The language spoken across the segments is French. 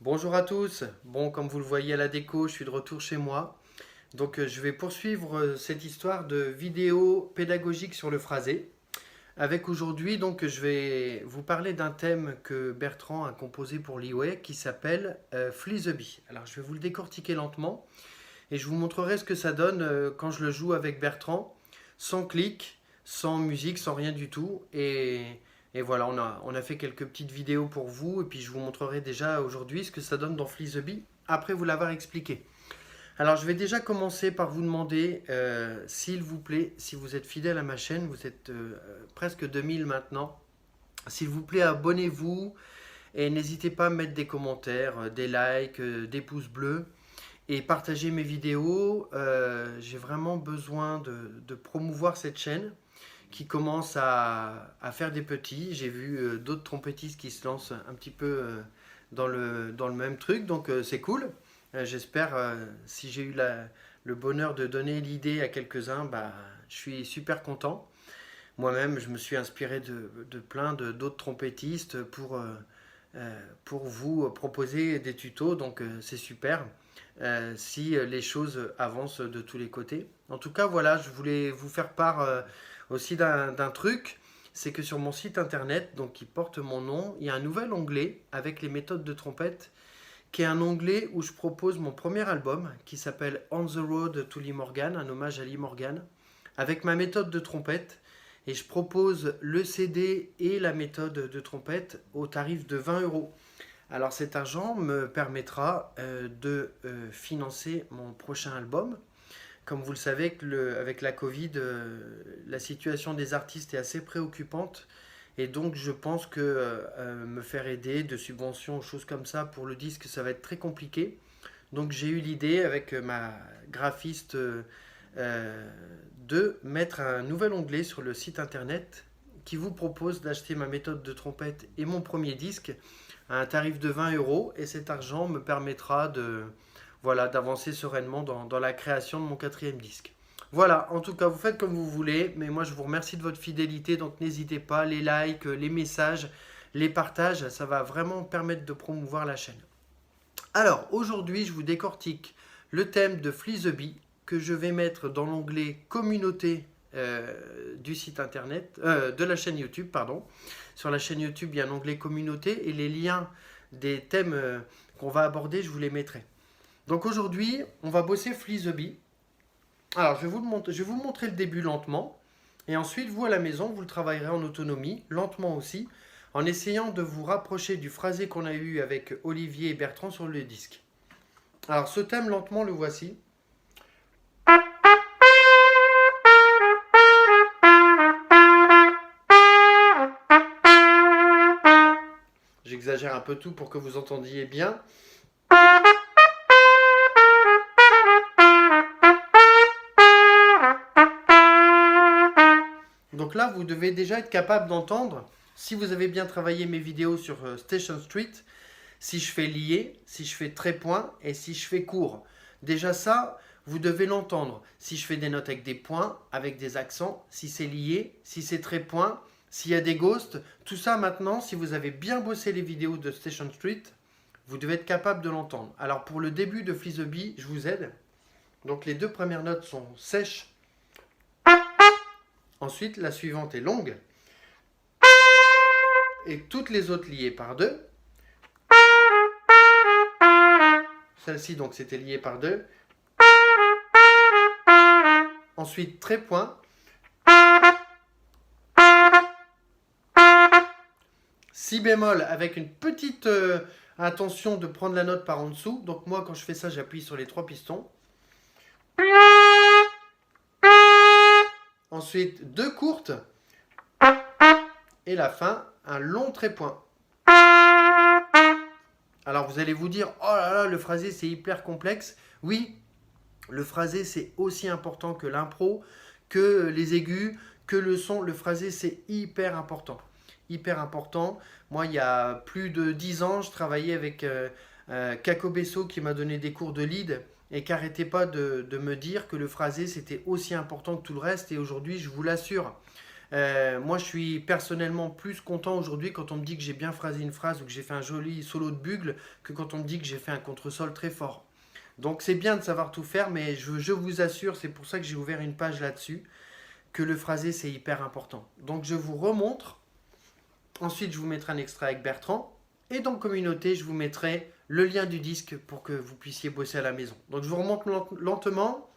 Bonjour à tous. Bon, comme vous le voyez à la déco, je suis de retour chez moi. Donc, je vais poursuivre cette histoire de vidéo pédagogique sur le phrasé. Avec aujourd'hui, donc, je vais vous parler d'un thème que Bertrand a composé pour l'IWE qui s'appelle Flee the Bee. Alors, je vais vous le décortiquer lentement et je vous montrerai ce que ça donne quand je le joue avec Bertrand, sans clic, sans musique, sans rien du tout. Et voilà, on a fait quelques petites vidéos pour vous, et puis je vous montrerai déjà aujourd'hui ce que ça donne dans Flee the Bee, après vous l'avoir expliqué. Alors je vais déjà commencer par vous demander, s'il vous plaît, si vous êtes fidèle à ma chaîne, vous êtes presque 2000 maintenant, s'il vous plaît abonnez-vous, et n'hésitez pas à mettre des commentaires, des likes, des pouces bleus, et partagez mes vidéos. J'ai vraiment besoin de promouvoir cette chaîne qui commence à faire des petits. J'ai vu d'autres trompettistes qui se lancent un petit peu dans le même truc, donc c'est cool. J'espère, si j'ai eu le bonheur de donner l'idée à quelques-uns, bah, je suis super content. Moi-même, je me suis inspiré de plein d'autres trompettistes pour vous proposer des tutos, donc c'est super. Si les choses avancent de tous les côtés. En tout cas, voilà, je voulais vous faire part aussi d'un truc, c'est que sur mon site internet, donc qui porte mon nom, il y a un nouvel onglet avec les méthodes de trompette, qui est un onglet où je propose mon premier album, qui s'appelle On the Road to Lee Morgan, un hommage à Lee Morgan, avec ma méthode de trompette. Et je propose le CD et la méthode de trompette au tarif de 20 euros. Alors cet argent me permettra de financer mon prochain album. Comme vous le savez, avec la Covid, la situation des artistes est assez préoccupante. Et donc je pense que me faire aider de subventions, choses comme ça pour le disque, ça va être très compliqué. Donc j'ai eu l'idée avec ma graphiste de mettre un nouvel onglet sur le site internet qui vous propose d'acheter ma méthode de trompette et mon premier disque à un tarif de 20 euros. Et cet argent me permettra voilà, d'avancer sereinement dans la création de mon quatrième disque. Voilà, en tout cas, vous faites comme vous voulez, mais moi je vous remercie de votre fidélité, donc n'hésitez pas, les likes, les messages, les partages, ça va vraiment permettre de promouvoir la chaîne. Alors, aujourd'hui, je vous décortique le thème de Flee the Bee, que je vais mettre dans l'onglet communauté du site internet, de la chaîne YouTube, pardon. Sur la chaîne YouTube, il y a un onglet communauté et les liens des thèmes qu'on va aborder, je vous les mettrai. Donc aujourd'hui, on va bosser Flee the Bee. Alors, je vais vous montrer le début lentement. Et ensuite, vous à la maison, vous le travaillerez en autonomie, lentement aussi, en essayant de vous rapprocher du phrasé qu'on a eu avec Olivier et Bertrand sur le disque. Alors, ce thème, lentement, le voici. J'exagère un peu tout pour que vous entendiez bien. Donc là, vous devez déjà être capable d'entendre, si vous avez bien travaillé mes vidéos sur Station Street, si je fais lié, si je fais trait-point et si je fais court. Déjà ça, vous devez l'entendre. Si je fais des notes avec des points, avec des accents, si c'est lié, si c'est trait-point, s'il y a des ghosts, tout ça maintenant, si vous avez bien bossé les vidéos de Station Street, vous devez être capable de l'entendre. Alors pour le début de Flee the Bee, je vous aide. Donc les deux premières notes sont sèches. Ensuite, la suivante est longue. Et toutes les autres liées par deux. Celle-ci, donc, c'était lié par deux. Ensuite, trait-point. Si bémol avec une petite intention de prendre la note par en dessous. Donc moi, quand je fais ça, j'appuie sur les trois pistons. Ensuite, deux courtes. Et la fin, un long trait-point. Alors vous allez vous dire, oh là là, le phrasé c'est hyper complexe. Oui, le phrasé c'est aussi important que l'impro, que les aigus, que le son. Le phrasé c'est hyper important. Hyper important. Moi, il y a plus de 10 ans, je travaillais avec Kako Besso qui m'a donné des cours de lead et qui n'arrêtait pas de me dire que le phrasé c'était aussi important que tout le reste. Et aujourd'hui, je vous l'assure, Moi, je suis personnellement plus content aujourd'hui quand on me dit que j'ai bien phrasé une phrase ou que j'ai fait un joli solo de bugle que quand on me dit que j'ai fait un contresol très fort. Donc c'est bien de savoir tout faire, mais je vous assure, c'est pour ça que j'ai ouvert une page là-dessus, que le phrasé c'est hyper important. Donc je vous remontre. Ensuite, je vous mettrai un extrait avec Bertrand. Et dans communauté, je vous mettrai le lien du disque pour que vous puissiez bosser à la maison. Donc je vous remonte lentement.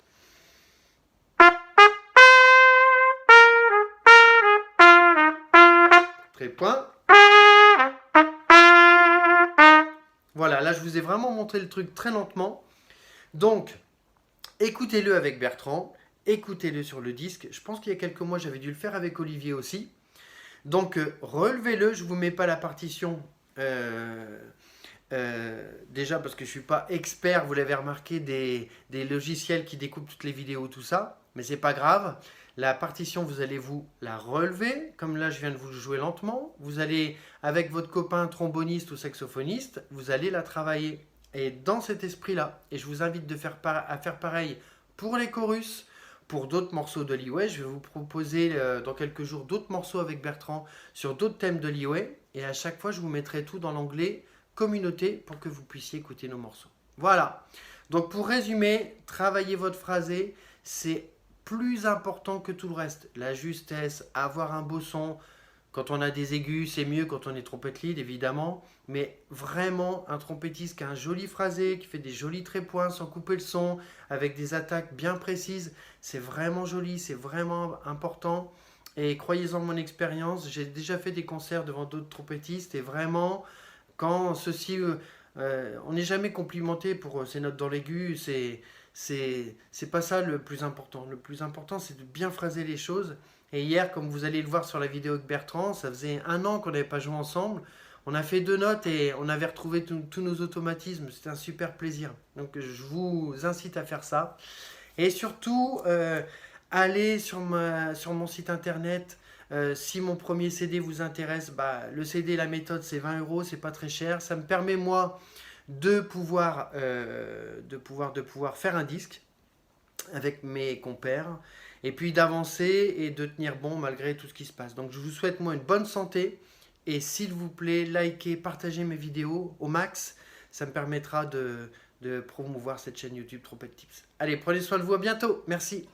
Trépoint. Voilà, là je vous ai vraiment montré le truc très lentement. Donc, écoutez-le avec Bertrand, écoutez-le sur le disque. Je pense qu'il y a quelques mois, j'avais dû le faire avec Olivier aussi. Donc, relevez-le, je ne vous mets pas la partition. Déjà parce que je ne suis pas expert, vous l'avez remarqué, des logiciels qui découpent toutes les vidéos, tout ça. Mais c'est pas grave. La partition, vous allez vous la relever, comme là je viens de vous le jouer lentement. Vous allez, avec votre copain tromboniste ou saxophoniste, vous allez la travailler. Et dans cet esprit-là, et je vous invite à faire pareil pour les chorus, pour d'autres morceaux de Liway. Je vais vous proposer dans quelques jours d'autres morceaux avec Bertrand sur d'autres thèmes de Liway. Et à chaque fois, je vous mettrai tout dans l'onglet communauté pour que vous puissiez écouter nos morceaux. Voilà. Donc pour résumer, travailler votre phrasé, c'est plus important que tout le reste. La justesse, avoir un beau son. Quand on a des aigus, c'est mieux quand on est trompette lead, évidemment. Mais vraiment, un trompettiste qui a un joli phrasé, qui fait des jolis trépoints sans couper le son, avec des attaques bien précises, c'est vraiment joli, c'est vraiment important. Et croyez-en mon expérience, j'ai déjà fait des concerts devant d'autres trompettistes et vraiment, quand ceci, on n'est jamais complimenté pour ces notes dans l'aigu, c'est pas ça le plus important. Le plus important, c'est de bien phraser les choses. Et hier, comme vous allez le voir sur la vidéo avec Bertrand, ça faisait 1 an qu'on n'avait pas joué ensemble. On a fait 2 notes et on avait retrouvé tous nos automatismes. C'était un super plaisir. Donc je vous incite à faire ça. Et surtout, allez sur mon site internet. Si mon premier CD vous intéresse, bah, le CD, la méthode, c'est 20 €, c'est pas très cher. Ça me permet, moi, de pouvoir faire un disque avec mes compères et puis d'avancer et de tenir bon malgré tout ce qui se passe. Donc je vous souhaite moi une bonne santé et s'il vous plaît, likez, partagez mes vidéos au max. Ça me permettra de promouvoir cette chaîne YouTube Trompette Tips. Allez, prenez soin de vous, à bientôt. Merci.